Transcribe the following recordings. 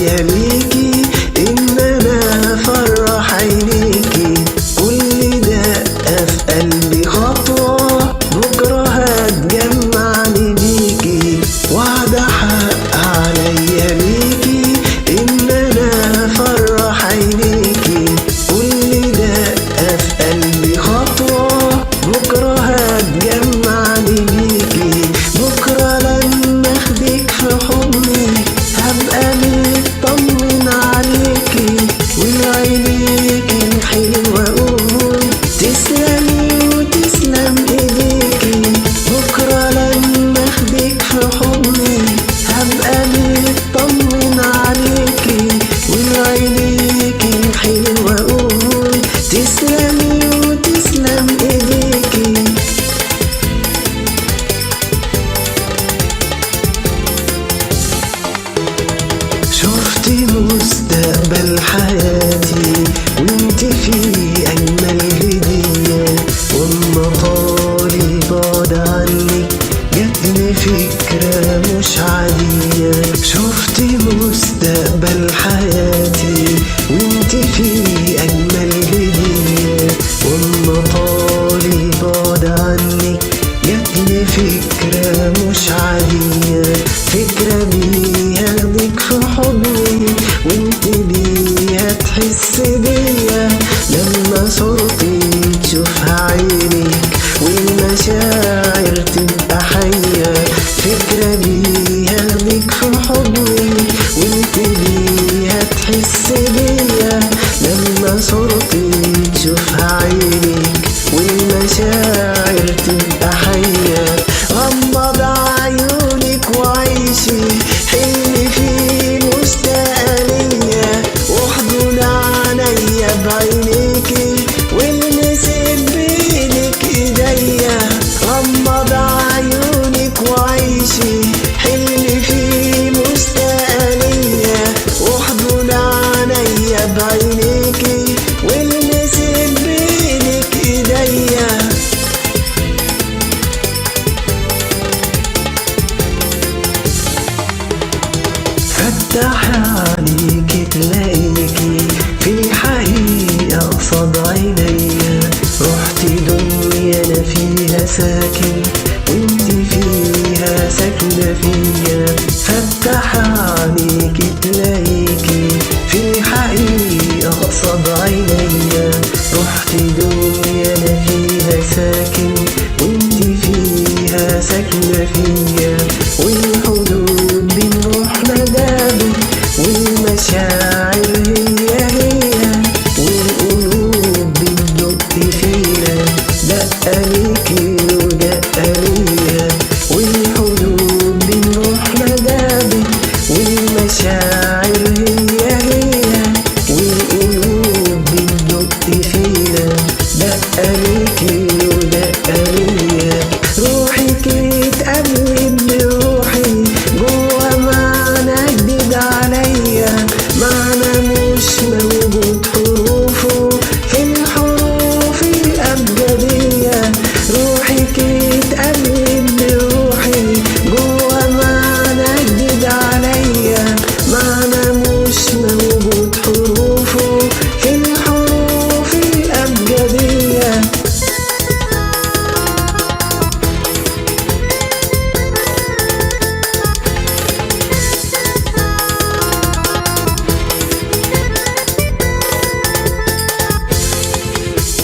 عليا ليكي إن أنا أفرح عينيكي. كل دقة في قلبي خطوة بكرة هتجمعني بيكي. وعد حق عليا ليكي إن أنا أفرح عينيكي. كل دقة في قلبي خطوة بكرة هتجمعني بيكي. بكرة لما أخدك في حضني هبقى مطمن عليكي. وعينيكي الحلوة أقول تسلمي وتسلم إيديكي. بكرة لما أخدك في حضني هبقى مطمن عليكي. وعينيكي الحلوة أقول تسلمي وتسلم إيديكي. شفتي مستقبل حياتي وانت في أجمل هدية. وأما طالي بعد عنك جاتني فكرة مش عادية. شفتي مستقبل حياتي وانت في أجمل هدية. وأما طالي بعد عنك جاتني فكرة مش عادية. فكرة بياخدك في حضني وانت بيها تحس بيا. لما صورتي تشوفها عينيك والمشاعر تبقى حية. فكرة بياخدك في حضني وانت بيها تحس بيا. لما صورتي تشوفها عينيك والمشاعر تبقى حية. غمض عيونك وعيشي حلمي فيه مشتاقة ليا. واحضن عينيا بعينيكي والمسك بإيدك إيديا. غمض عيونك وعيشي حلمي فيه مشتاقة ليا. واحضن عينيا بعينيكي والمسك بإيدك إيديا. فتح عليكي تلاقيكي في الحقيقة قصاد عينيا. رحتي دنيا أنا فيها ساكن وانت فيها ساكنة فيا. فتح عليكي تلاقيكي في الحقيقة قصاد عينيا. رحتي دنيا أنا فيها ساكن وانت فيها ساكنة فيا. والحدود بين روحنا دابت والمشاعر هي والقلوب بتدق فينا. دقة ليكي ودقة ليا. والحدود بين روحنا دابت والمشاعر هي والقلوب بتدق فينا. دقة ليكي ودقة ليا. روحك اتقابلت بروحي جوا معنى جديد عليا. معنى مش موجود حروفه في الحروف الأبجدية. روحك اتقابلت بروحي جوا معنى جديد عليا. معنى مش موجود حروفه في الحروف الأبجدية.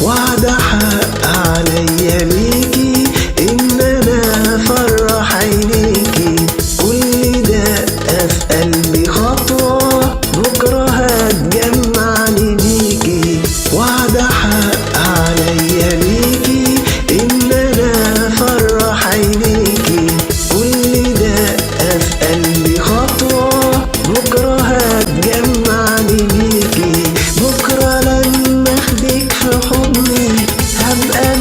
وعد حق عليا ليكي إن أنا أفرح عينيكي. كل دقة في قلبي خطوة بكرة هتجمعني بيكي. وعد حق عليا ليكي إن أنا أفرح عينيكي. كل دقة في قلبي خطوة بكرة هتجمعني بيكي. بكرة لما أخدك في حضني هبقى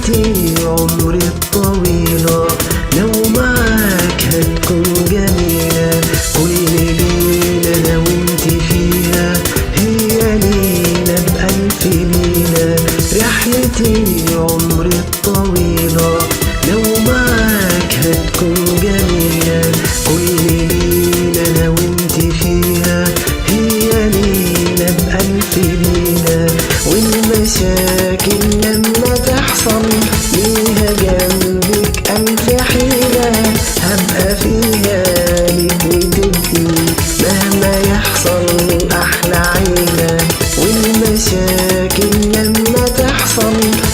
رحلتي عمري الطويلة لو معاك هتكون جميلة. كل ليلة أنا وانت فيها هي ليلة بألف ليلة. رحلتي عمري الطويلة لو معاك هتكون جميلة. كل ليلة أنا وانت فيها هي ليلة بألف ليلة. والمشاكل لما تحصل ليها جنبك ألف حيلة. هبقى فيها ليك وتبقي مهما يحصل أحلى عيلة. والمشاكل لما تحصل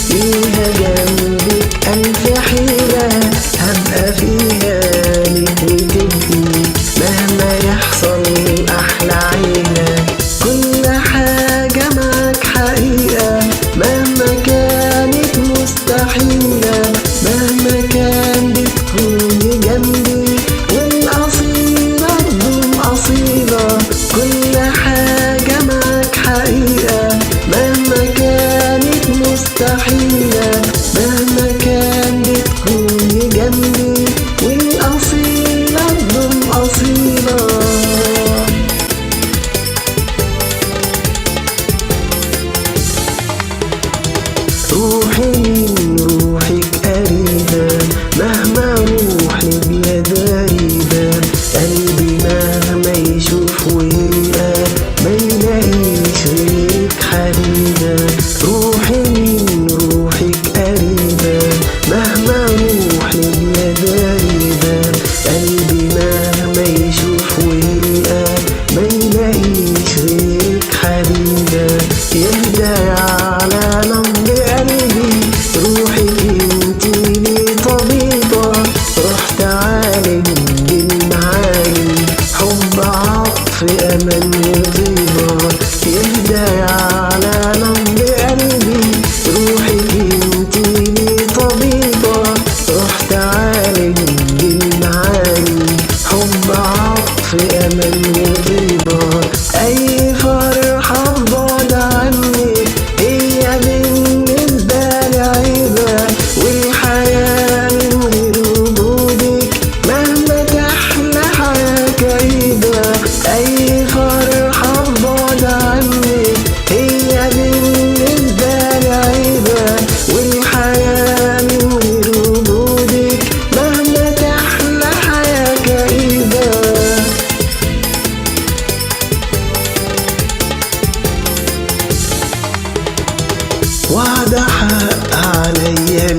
ليها جنبك ألف حيلة. هبقى فيها ليك وتبقي مهما يحصل أحلى عيلة. كل حاجة معاك حقيقة مهما كانت مستحيلة. مهما كان بتكوني جنبي والأصيلة تدوم أصيلة. كل حاجة معاك حقيقة مهما كانت مستحيلة. مهما كان بتكوني جنبي والأصيلة تدوم أصيلة. روحي من روحك قريبة مهما روح لبلاد غريبة. قلبي مهما يشوف ويلقى ما يلاقيش غيرك حبيبة. روحي من روحك قريبة مهما روح لبلاد غريبة. قلبي مهما يشوف ويلقى ما يلاقيش غيرك حبيبة. يهدى على نبض قلبي روحك انتي لي طبيبة. رحت أعالج بالمعاني حب عطف أمل وطيبة. يهدى على نبض قلبي روحك انتي لي طبيبة. رحت أعالج بالمعاني حب عطف أمل وطيبة. أي فرحة ببعد عنك هي بالنسبة لي عيبة. والحياة من غير وجودك مهما تحلى حياة كئيبة. أي فرحة ببعد عنك هي بالنسبة لي عيبة. والحياة من غير وجودك مهما تحلى حياة كئيبة. وعد حق عليا